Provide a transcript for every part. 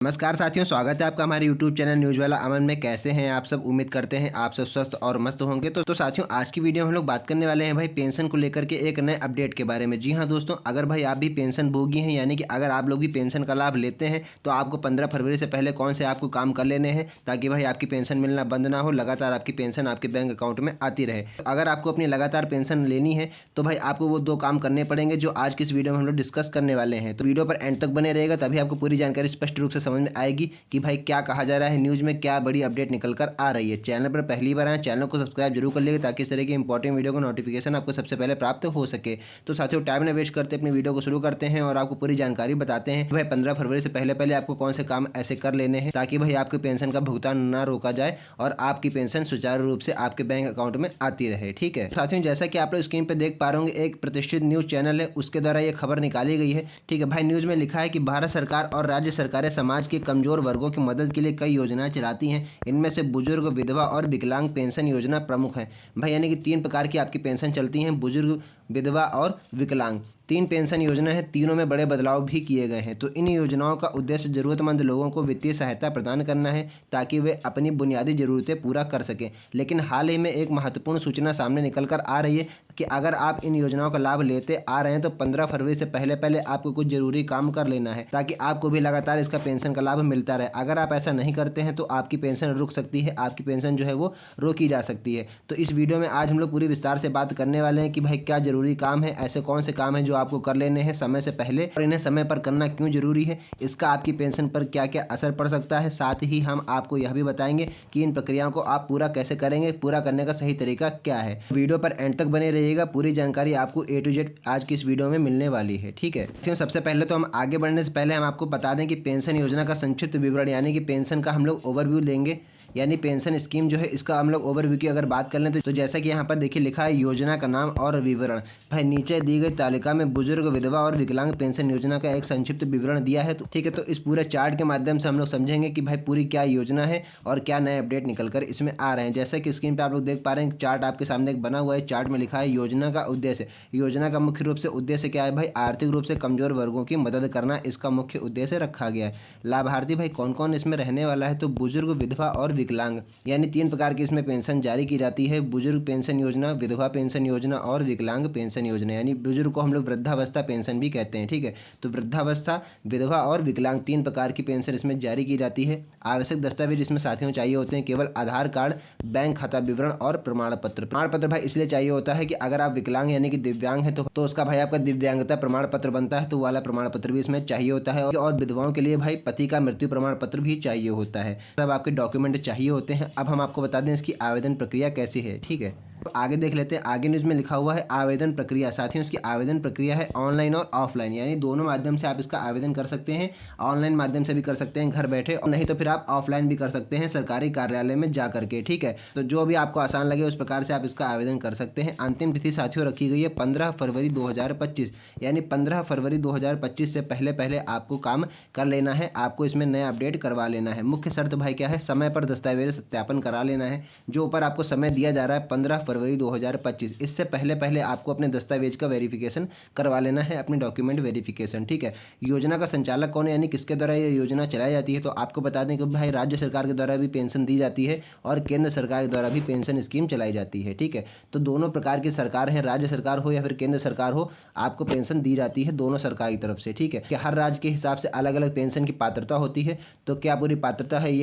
नमस्कार साथियों, स्वागत है आपका हमारे YouTube चैनल न्यूज वाला अमन में। कैसे हैं आप सब? उम्मीद करते हैं आप सब स्वस्थ और मस्त होंगे। तो साथियों, आज की वीडियो में हम लोग बात करने वाले हैं भाई पेंशन को लेकर के एक नए अपडेट के बारे में। जी हाँ दोस्तों, अगर भाई आप भी पेंशन भोगी हैं, यानी कि अगर आप लोग भी पेंशन का लाभ लेते हैं, तो आपको 15 फरवरी से पहले कौन से आपको काम कर लेने हैं ताकि भाई आपकी पेंशन मिलना बंद ना हो, लगातार आपकी पेंशन आपके बैंक अकाउंट में आती रहे। अगर आपको अपनी लगातार पेंशन लेनी है तो भाई आपको वो 2 काम करने पड़ेंगे जो आज की इस वीडियो में हम लोग डिस्कस करने वाले हैं। तो वीडियो पर एंड तक बने रहेगा, तभी आपको पूरी जानकारी स्पष्ट रूप से समझ में आएगी कि भाई क्या कहा जा रहा है, न्यूज़ में क्या बड़ी अपडेट निकल कर आ रही है। चैनल पर पहली बार आए, चैनल को सब्सक्राइब जरूर कर लीजिए ताकि इस तरह की इंपॉर्टेंट वीडियो का नोटिफिकेशन आपको सबसे पहले प्राप्त हो सके। तो साथियों, टाइम न वेस्ट करते अपनी वीडियो को शुरू करते हैं और आपको पूरी जानकारी बताते हैं भाई 15 फरवरी से पहले पहले आपको कौन से काम ऐसे कर लेने हैं ताकि भाई आपके पेंशन का भुगतान ना रोका जाए और आपकी पेंशन सुचारू रूप से आपके बैंक अकाउंट में आती रहे। ठीक है साथियों, जैसा कि आप लोग स्क्रीन पर देख पा रहे होंगे, एक प्रतिष्ठित न्यूज चैनल है, उसके द्वारा ये खबर निकाली गई है। ठीक है भाई, न्यूज में लिखा है कि भारत सरकार और राज्य सरकारें समाज के कमजोर वर्गों की मदद के लिए कई योजनाएं चलाती हैं। इनमें से बुजुर्ग, विधवा और विकलांग पेंशन योजना प्रमुख है भाई। यानी कि 3 प्रकार की आपकी पेंशन चलती हैं, बुजुर्ग, विधवा और विकलांग। 3 पेंशन योजना है, तीनों में बड़े बदलाव भी किए गए हैं। तो इन योजनाओं का उद्देश्य जरूरतमंद लोगों को वित्तीय सहायता प्रदान करना है ताकि वे अपनी बुनियादी जरूरतें पूरा कर सकें। लेकिन हाल ही में एक महत्वपूर्ण सूचना सामने निकल कर आ रही है कि अगर आप इन योजनाओं का लाभ लेते आ रहे हैं तो 15 फरवरी से पहले पहले आपको कुछ जरूरी काम कर लेना है ताकि आपको भी लगातार इसका पेंशन का लाभ मिलता रहे। अगर आप ऐसा नहीं करते हैं तो आपकी पेंशन रुक सकती है, आपकी पेंशन जो है वो रोकी जा सकती है। तो इस वीडियो में आज हम लोग पूरी विस्तार से बात करने वाले हैं कि भाई क्या जरूरी काम है, ऐसे कौन से काम है जो आपको कर लेने हैं समय से पहले और इन्हें समय पर करना क्यों जरूरी है, इसका आपकी पेंशन पर क्या क्या असर पड़ सकता है। साथ ही हम आपको यह भी बताएंगे कि इन प्रक्रियाओं को आप पूरा कैसे करेंगे, पूरा करने का सही तरीका क्या है। वीडियो पर एंड तक बने रहिएगा, पूरी जानकारी आपको A to Z आज की इस वीडियो में मिलने वाली है। ठीक है, तो सबसे पहले तो हम आगे बढ़ने से पहले हम आपको बता दें कि पेंशन योजना का संक्षिप्त विवरण यानी कि पेंशन का हम लोग ओवरव्यू लेंगे। यानी पेंशन स्कीम जो है इसका हम लोग ओवरव्यू की अगर बात कर लें तो जैसा कि यहाँ पर देखिए लिखा है योजना का नाम और विवरण। भाई नीचे दी गई तालिका में बुजुर्ग, विधवा और विकलांग पेंशन योजना का एक संक्षिप्त विवरण दिया है। तो ठीक है, तो इस पूरे चार्ट के माध्यम से हम लोग समझेंगे कि भाई पूरी क्या योजना है और क्या नए अपडेट निकल कर इसमें आ रहे हैं। जैसा कि स्क्रीन पर आप लोग देख पा रहे हैं, चार्ट आपके सामने एक बना हुआ है। चार्ट में लिखा है योजना का उद्देश्य। योजना का मुख्य रूप से उद्देश्य क्या है भाई? आर्थिक रूप से कमजोर वर्गों की मदद करना इसका मुख्य उद्देश्य रखा गया है। लाभार्थी भाई कौन कौन इसमें रहने वाला है? तो बुजुर्ग, विधवा और विकलांग, यानी 3 प्रकार की इसमें पेंशन जारी की जाती है। बुजुर्ग पेंशन योजना, विधवा पेंशन योजना और विकलांग पेंशन योजना। यानी बुजुर्ग को हम लोग वृद्धावस्था पेंशन भी कहते हैं। ठीक है, तो वृद्धावस्था, विधवा और विकलांग 3 प्रकार की पेंशन इसमें जारी की जाती है। आवश्यक दस्तावेज इसमें साथियों चाहिए होते हैं केवल आधार कार्ड, बैंक खाता विवरण और प्रमाण पत्र। प्रमाण पत्र भाई इसलिए चाहिए होता है कि अगर आप विकलांग यानी कि दिव्यांग है तो उसका भाई आपका दिव्यांगता प्रमाण पत्र बनता है, तो वाला प्रमाण पत्र भी इसमें चाहिए होता है। और विधवाओं के लिए भाई पति का मृत्यु प्रमाण पत्र भी चाहिए होता है। सब आपके डॉक्यूमेंट चाहिए होते हैं। अब हम आपको बता दें इसकी आवेदन प्रक्रिया कैसी है। ठीक है, तो आगे देख लेते हैं। आगे न्यूज़ में लिखा हुआ है आवेदन प्रक्रिया। साथियों, इसकी आवेदन प्रक्रिया है ऑनलाइन और ऑफलाइन, यानी दोनों माध्यम से आप इसका आवेदन कर सकते हैं। ऑनलाइन माध्यम से भी कर सकते हैं घर बैठे, और नहीं तो फिर आप ऑफलाइन भी कर सकते हैं सरकारी कार्यालय में जा करके। ठीक है, तो जो भी आपको आसान लगे उस प्रकार से आप इसका आवेदन कर सकते हैं। अंतिम तिथि साथियों रखी गई है 15 फरवरी 2025, यानी 15 फरवरी 2025 से पहले पहले आपको काम कर लेना है। आपको इसमें नया अपडेट करवा लेना है। मुख्य शर्त भाई क्या है? समय पर दस्तावेज सत्यापन करा लेना है। जो ऊपर आपको समय दिया जा रहा है 15 फरवरी 2025, इससे पहले पहले आपको अपने दस्तावेज का वेरिफिकेशन करवा लेना है, अपने डॉक्यूमेंट वेरिफिकेशन। ठीक है, योजना का संचालक कौन है, यानी किसके द्वारा ये योजना चलाई जाती है? तो आपको बता दें कि भाई राज्य सरकार के द्वारा भी पेंशन दी जाती है और केंद्र सरकार के द्वारा भी पेंशन स्कीम चलाई जाती है। ठीक है, तो दोनों प्रकार की सरकार है, राज्य सरकार हो या फिर केंद्र सरकार हो, आपको पेंशन दी जाती है दोनों सरकार की तरफ से। ठीक है, कि हर राज्य के हिसाब से अलग अलग पेंशन की पात्रता होती है। तो क्या पूरी पात्रता है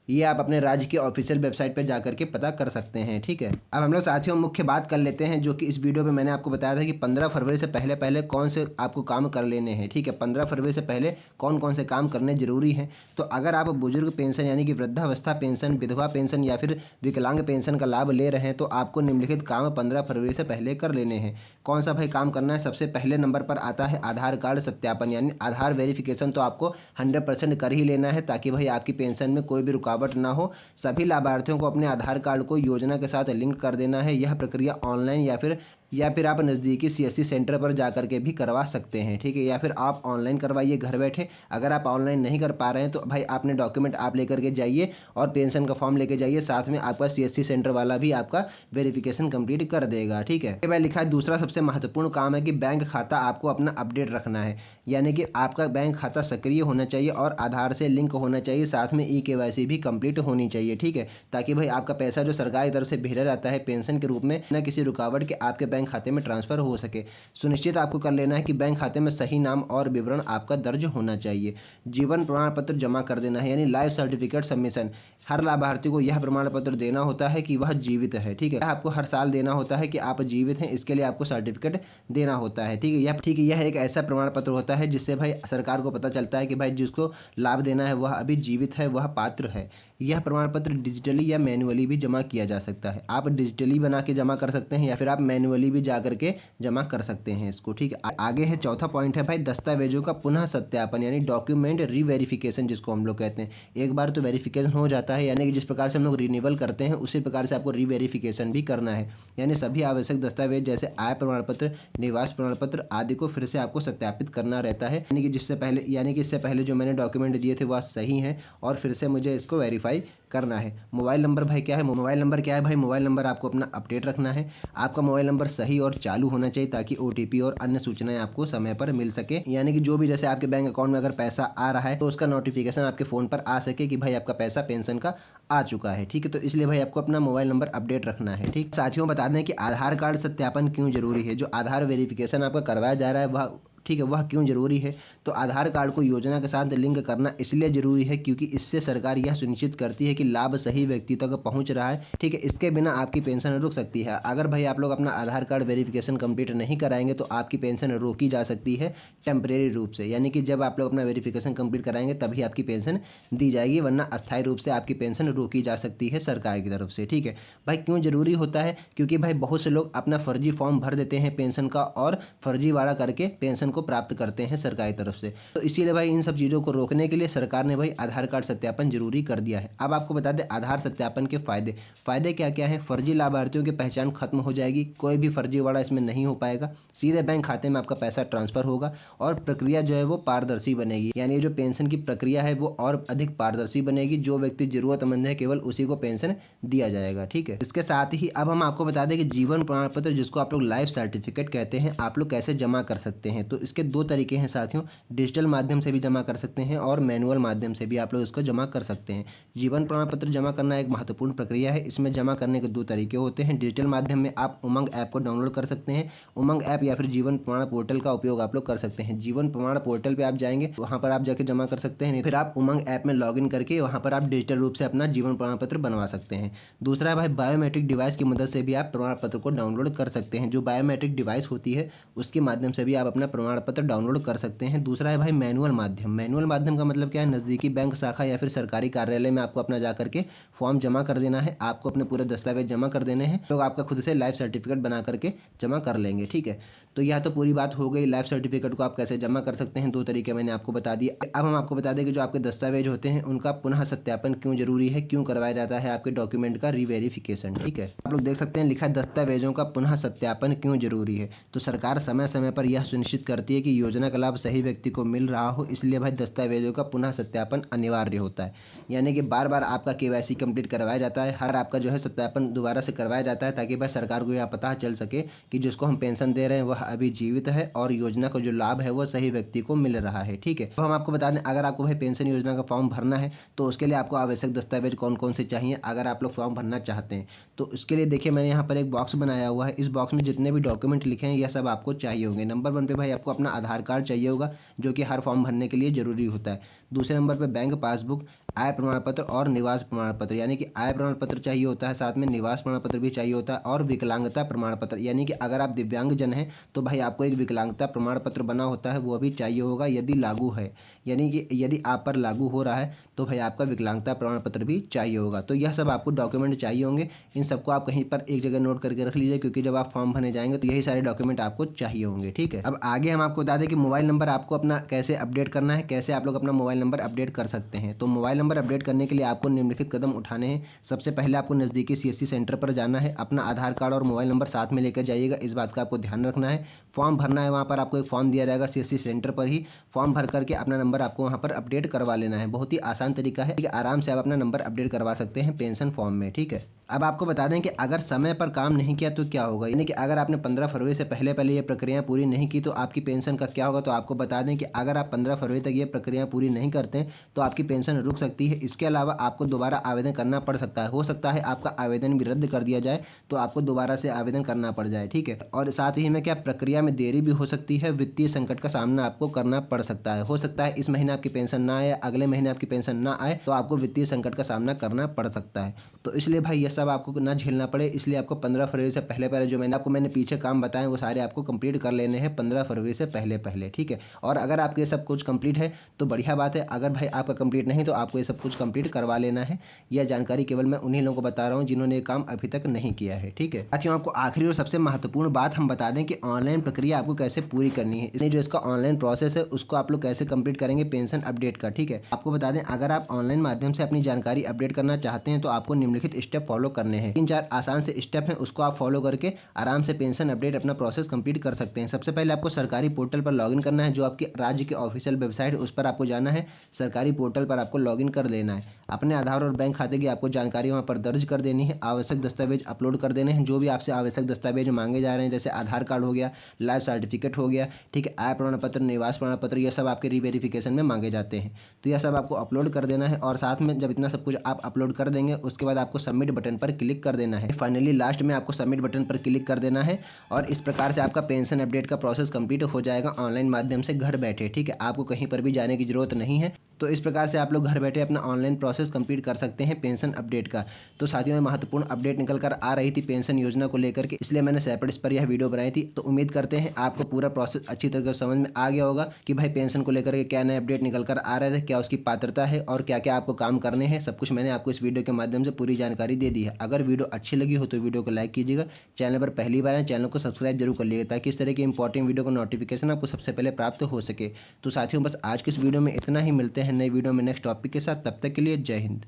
ये आप अपने राज्य की ऑफिशियल वेबसाइट पर जाकर के पता कर सकते हैं। ठीक है, अब हम लोग साथियों मुख्य बात कर लेते हैं, जो कि इस वीडियो में मैंने आपको बताया था कि 15 फरवरी से पहले पहले कौन से आपको काम कर लेने हैं। ठीक है, 15 फरवरी से पहले कौन कौन से काम करने जरूरी हैं। तो अगर आप बुजुर्ग पेंशन यानी कि वृद्धावस्था पेंशन, विधवा पेंशन या फिर विकलांग पेंशन का लाभ ले रहे हैं तो आपको निम्नलिखित काम 15 फरवरी से पहले कर लेने हैं। कौन सा भाई काम करना है? सबसे पहले नंबर पर आता है आधार कार्ड सत्यापन, यानी आधार वेरिफिकेशन तो आपको 100% कर ही लेना है ताकि भाई आपकी पेंशन में कोई भी रुकावट ना हो। सभी लाभार्थियों को अपने आधार कार्ड को योजना के साथ लिंक कर देना है। यह प्रक्रिया ऑनलाइन या फिर या फिर आप नज़दीकी CSC सेंटर पर जा कर के भी करवा सकते हैं, ठीक है। या फिर आप ऑनलाइन करवाइए घर बैठे। अगर आप ऑनलाइन नहीं कर पा रहे हैं तो भाई आपने डॉक्यूमेंट आप लेकर के जाइए और पेंशन का फॉर्म लेके जाइए, साथ में आपका CSC सेंटर वाला भी आपका वेरिफिकेशन कंप्लीट कर देगा, ठीक है। भाई लिखा है दूसरा सबसे महत्वपूर्ण काम है कि बैंक खाता आपको अपना अपडेट रखना है, यानी कि आपका बैंक खाता सक्रिय होना चाहिए और आधार से लिंक होना चाहिए, साथ में eKYC भी कंप्लीट होनी चाहिए, ठीक है। ताकि भाई आपका पैसा जो सरकार की तरफ से भेजा जाता है पेंशन के रूप में, न किसी रुकावट के आपके बैंक खाते में ट्रांसफ़र हो सके। सुनिश्चित आपको कर लेना है कि बैंक खाते में सही नाम और विवरण आपका दर्ज होना चाहिए। जीवन प्रमाण पत्र जमा कर देना है, यानी लाइफ सर्टिफिकेट सबमिशन। हर लाभार्थी को यह प्रमाण पत्र देना होता है कि वह जीवित है, ठीक है। आपको हर साल देना होता है कि आप जीवित हैं, इसके लिए आपको सर्टिफिकेट देना होता है, ठीक है। यह एक ऐसा प्रमाण पत्र होता है जिससे भाई सरकार को पता चलता है कि भाई जिसको लाभ देना है वह अभी जीवित है, वह पात्र है। यह प्रमाण पत्र डिजिटली या मैन्युअली भी जमा किया जा सकता है। आप डिजिटली बना के जमा कर सकते हैं या फिर आप मैन्युअली भी जा करके जमा कर सकते हैं इसको, ठीक है। आगे है चौथा पॉइंट है भाई दस्तावेजों का पुनः सत्यापन, यानी डॉक्यूमेंट रीवेरिफिकेशन जिसको हम लोग कहते हैं। एक बार तो वेरिफिकेशन हो जाता है, यानी कि जिस प्रकार से हम लोग रिन्यूअल करते हैं उसी प्रकार से आपको रीवेरिफिकेशन भी करना है, यानी सभी आवश्यक दस्तावेज जैसे आय प्रमाण पत्र, निवास प्रमाण पत्र आदि को फिर से आपको सत्यापित करना रहता है, यानी कि इससे पहले जो मैंने डॉक्यूमेंट दिए थे वह सही हैं और फिर से मुझे इसको वेरीफाई करना है। मोबाइल नंबर भाई क्या है, मोबाइल नंबर क्या है भाई, मोबाइल नंबर आपको अपना अपडेट रखना है। आपका मोबाइल नंबर सही और चालू होना चाहिए ताकि OTP और अन्य सूचनाएं आपको समय पर मिल सके, यानी कि जो भी जैसे आपके बैंक अकाउंट में अगर पैसा आ रहा है तो उसका नोटिफिकेशन आपके फ़ोन पर आ सके कि भाई आपका पैसा पेंशन का आ चुका है, ठीक है। तो इसलिए भाई आपको अपना मोबाइल नंबर अपडेट रखना है, ठीक। साथियों बता दें कि आधार कार्ड सत्यापन क्यों जरूरी है। जो आधार वेरिफिकेशन आपका करवाया जा रहा है वह, ठीक है, वह क्यों जरूरी है। तो आधार कार्ड को योजना के साथ लिंक करना इसलिए जरूरी है क्योंकि इससे सरकार यह सुनिश्चित करती है कि लाभ सही व्यक्ति तक पहुंच रहा है, ठीक है। इसके बिना आपकी पेंशन रुक सकती है। अगर भाई आप लोग अपना आधार कार्ड वेरिफिकेशन कंप्लीट नहीं कराएंगे तो आपकी पेंशन रोकी जा सकती है टेम्परेरी रूप से, यानी कि जब आप लोग अपना वेरिफिकेशन कंप्लीट कराएंगे तभी आपकी पेंशन दी जाएगी, वरना अस्थायी रूप से आपकी पेंशन रोकी जा सकती है सरकार की तरफ से, ठीक है। भाई क्यों जरूरी होता है, क्योंकि भाई बहुत से लोग अपना फर्जी फॉर्म भर देते हैं पेंशन का और फर्जीवाड़ा करके पेंशन को प्राप्त करते हैं सरकार की तरफ से। तो इसीलिए भाई इन सब चीज़ों को रोकने के लिए सरकार ने भाई आधार कार्ड सत्यापन जरूरी कर दिया है। अब आपको बता दें आधार सत्यापन के फ़ायदे क्या क्या हैं। फर्जी लाभार्थियों की पहचान खत्म हो जाएगी, कोई भी फर्जीवाड़ा इसमें नहीं हो पाएगा, सीधे बैंक खाते में आपका पैसा ट्रांसफ़र होगा और प्रक्रिया जो है वो पारदर्शी बनेगी, यानी जो पेंशन की प्रक्रिया है वो और अधिक पारदर्शी बनेगी। जो व्यक्ति जरूरतमंद है केवल उसी को पेंशन दिया जाएगा, ठीक है। इसके साथ ही अब हम आपको बता दें कि जीवन प्रमाण पत्र जिसको आप लोग लाइफ सर्टिफिकेट कहते हैं, आप लोग कैसे जमा कर सकते हैं। तो इसके दो तरीके हैं साथियों, डिजिटल माध्यम से भी जमा कर सकते हैं और मैनुअल माध्यम से भी आप लोग इसको जमा कर सकते हैं। जीवन प्रमाण पत्र जमा करना एक महत्वपूर्ण प्रक्रिया है। इसमें जमा करने के दो तरीके होते हैं। डिजिटल माध्यम में आप उमंग ऐप को डाउनलोड कर सकते हैं, उमंग ऐप या फिर जीवन प्रमाण पोर्टल का उपयोग आप लोग कर सकते हैं। जीवन प्रमाण पोर्टल पे आप जाएंगे, वहाँ पर आप जाके जमा कर सकते हैं, फिर आप उमंग ऐप में लॉगिन करके वहाँ पर आप डिजिटल रूप से अपना जीवन प्रमाण पत्र बनवा सकते हैं। दूसरा है भाई बायोमेट्रिक डिवाइस की मदद से भी आप प्रमाण पत्र को डाउनलोड कर सकते हैं। जो बायोमेट्रिक डिवाइस होती है उसके माध्यम से भी आप अपना प्रमाण पत्र डाउनलोड कर सकते हैं। दूसरा है भाई मैनुअल माध्यम। मैनुअल माध्यम का मतलब क्या है, नज़दीकी बैंक शाखा या फिर सरकारी कार्यालय में आपको अपना जा करके फॉर्म जमा कर देना है, आपको अपने पूरे दस्तावेज जमा कर देने हैं, तो आपका खुद से लाइफ सर्टिफिकेट बना करके जमा कर लेंगे, ठीक है। तो यह तो पूरी बात हो गई लाइफ सर्टिफिकेट को आप कैसे जमा कर सकते हैं, दो तरीके मैंने आपको बता दिए। अब हम आपको बता दें कि जो आपके दस्तावेज होते हैं उनका पुनः सत्यापन क्यों जरूरी है, क्यों करवाया जाता है आपके डॉक्यूमेंट का रीवेरिफिकेशन, ठीक है। आप लोग देख सकते हैं लिखा है दस्तावेजों का पुनः सत्यापन क्यों जरूरी है। तो सरकार समय समय पर यह सुनिश्चित करती है कि योजना का लाभ सही व्यक्ति को मिल रहा हो, इसलिए भाई दस्तावेजों का पुनः सत्यापन अनिवार्य होता है। यानी कि बार बार आपका KYC कंप्लीट करवाया जाता है, हर आपका जो है सत्यापन दोबारा से करवाया जाता है, ताकि भाई सरकार को यह पता चल सके कि जिसको हम पेंशन दे रहे हैं वह अभी जीवित है और योजना का जो लाभ है वह सही व्यक्ति को मिल रहा है, ठीक है। तो हम आपको बता दें अगर आपको भाई पेंशन योजना का फॉर्म भरना है तो उसके लिए आपको आवश्यक दस्तावेज कौन कौन से चाहिए अगर आप लोग फॉर्म भरना चाहते हैं। तो उसके लिए देखिए मैंने यहाँ पर एक बॉक्स बनाया हुआ है, इस बॉक्स में जितने भी डॉक्यूमेंट लिखे हैं यह सब आपको चाहिए होंगे। नंबर 1 पे भाई आपको अपना आधार कार्ड चाहिए होगा जो कि हर फॉर्म भरने के लिए जरूरी होता है। दूसरे नंबर पे बैंक पासबुक, आय प्रमाण पत्र और निवास प्रमाण पत्र, यानी कि आय प्रमाण पत्र चाहिए होता है, साथ में निवास प्रमाण पत्र भी चाहिए होता है, और विकलांगता प्रमाण पत्र, यानी कि अगर आप दिव्यांग जन हैं तो भाई आपको एक विकलांगता प्रमाण पत्र बना होता है वो भी चाहिए होगा यदि लागू है। यानी कि यदि आप पर लागू हो रहा है तो भाई आपका विकलांगता प्रमाण पत्र भी चाहिए होगा। तो यह सब आपको डॉक्यूमेंट चाहिए होंगे। इन सबको आप कहीं पर एक जगह नोट करके रख लीजिए, क्योंकि जब आप फॉर्म भरने जाएंगे तो यही सारे डॉक्यूमेंट आपको चाहिए होंगे। ठीक है, अब आगे हम आपको बता दें कि मोबाइल नंबर आपको अपना कैसे अपडेट करना है, कैसे आप लोग अपना मोबाइल नंबर अपडेट कर सकते हैं। तो मोबाइल नंबर अपडेट करने के लिए आपको निम्नलिखित कदम उठाने हैं। सबसे पहले आपको नज़दीकी CSC सेंटर पर जाना है, अपना आधार कार्ड और मोबाइल नंबर साथ में लेकर जाइएगा, इस बात का आपको ध्यान रखना है। फॉर्म भरना है, वहाँ पर आपको एक फॉर्म दिया जाएगा CSC सेंटर पर ही। फॉर्म भर करके अपना नंबर आपको वहाँ पर अपडेट करवा लेना है। बहुत ही आसान तरीका है कि आराम से आप अपना नंबर अपडेट करवा सकते हैं पेंशन फॉर्म में। ठीक है, अब आपको बता दें कि अगर समय पर काम नहीं किया तो क्या होगा, यानी कि अगर आपने 15 फरवरी से पहले ये प्रक्रिया पूरी नहीं की तो आपकी पेंशन का क्या होगा। तो आपको बता दें कि अगर आप 15 फरवरी तक ये प्रक्रिया पूरी नहीं करते हैं तो आपकी पेंशन रुक सकती है। इसके अलावा आपको दोबारा आवेदन करना पड़ सकता है। हो सकता है आपका आवेदन भी रद्द कर दिया जाए, तो आपको दोबारा से आवेदन करना पड़ जाए। ठीक है, और साथ ही में क्या प्रक्रिया में देरी भी हो सकती है, वित्तीय संकट का सामना आपको करना पड़ सकता है। हो सकता है इस महीने आपकी पेंशन ना आए, अगले महीने आपकी पेंशन ना आए, तो आपको वित्तीय संकट का सामना करना पड़ सकता है। तो इसलिए भाई ये सब आपको ना झेलना पड़े, इसलिए आपको 15 फरवरी से पहले जो मैंने पीछे काम बताए वो सारे आपको कंप्लीट कर लेने हैं 15 फरवरी से पहले। ठीक है, और अगर आपके ये सब कुछ कंप्लीट है तो बढ़िया बात है। अगर भाई आपका कंप्लीट नहीं तो आपको ये सब कुछ कंप्लीट करवा लेना है। यह जानकारी केवल मैं उन्हीं लोगों को बता रहा हूँ जिन्होंने ये काम अभी तक नहीं किया है। ठीक है, साथियों आपको आखिरी और सबसे महत्वपूर्ण बात हम बता दें कि ऑनलाइन प्रक्रिया आपको कैसे पूरी करनी है। इसमें जो इसका ऑनलाइन प्रोसेस है उसको आप लोग कैसे कंप्लीट करेंगे पेंशन अपडेट का। ठीक है, आपको बता दें अगर आप ऑनलाइन माध्यम से अपनी जानकारी अपडेट करना चाहते हैं तो आपको निम्नलिखित स्टेप फॉलो करने हैं। 3-4 आसान से स्टेप हैं, उसको आप फॉलो करके आराम से पेंशन अपडेट अपना प्रोसेस कंप्लीट कर सकते हैं। सबसे पहले आपको सरकारी पोर्टल पर लॉगिन करना है, जो आपके राज्य के ऑफिशियल वेबसाइट है उस पर आपको जाना है। सरकारी पोर्टल पर आपको लॉगिन कर लेना है। अपने आधार और बैंक खाते की आपको जानकारी वहाँ पर दर्ज कर देनी है। आवश्यक दस्तावेज अपलोड कर देने हैं, जो भी आपसे आवश्यक दस्तावेज मांगे जा रहे हैं, जैसे आधार कार्ड हो गया, लाइफ सर्टिफिकेट हो गया, ठीक है, आय प्रमाण पत्र, निवास प्रमाण पत्र, यह सब आपके रीवेरिफिकेशन में मांगे जाते हैं। तो यह सब आपको अपलोड कर देना है, और साथ में जब इतना सब कुछ आप अपलोड कर देंगे उसके बाद आपको सबमिट बटन पर क्लिक कर देना है। फाइनली लास्ट में आपको सबमिट बटन पर क्लिक कर देना है, और इस प्रकार से आपका पेंशन अपडेट का प्रोसेस कंप्लीट हो जाएगा ऑनलाइन माध्यम से घर बैठे। ठीक है, आपको कहीं पर भी जाने की जरूरत नहीं है। तो इस प्रकार से आप लोग घर बैठे अपना ऑनलाइन प्रोसेस कंप्लीट कर सकते हैं पेंशन अपडेट का। तो साथियों में महत्वपूर्ण अपडेट निकल कर आ रही थी पेंशन योजना को लेकर के, इसलिए मैंने सेपरेट इस पर यह वीडियो बनाई थी। तो उम्मीद करते हैं आपको पूरा प्रोसेस अच्छी तरह से समझ में आ गया होगा कि भाई पेंशन को लेकर के क्या नए अपडेट निकल कर आ रहे थे, क्या उसकी पात्रता है और क्या क्या आपको काम करने हैं। सब कुछ मैंने आपको इस वीडियो के माध्यम से पूरी जानकारी दे दी है। अगर वीडियो अच्छी लगी हो तो वीडियो को लाइक कीजिएगा। चैनल पर पहली बार है, चैनल को सब्सक्राइब जरूर कर लीजिएगा, ताकि इस तरह की इंपॉर्टेंट वीडियो का नोटिफिकेशन आपको सबसे पहले प्राप्त हो सके। तो साथियों बस आज की इस वीडियो में इतना ही, मिलते हैं नई वीडियो में नेक्स्ट टॉपिक के साथ। तब तक के लिए जय हिंद।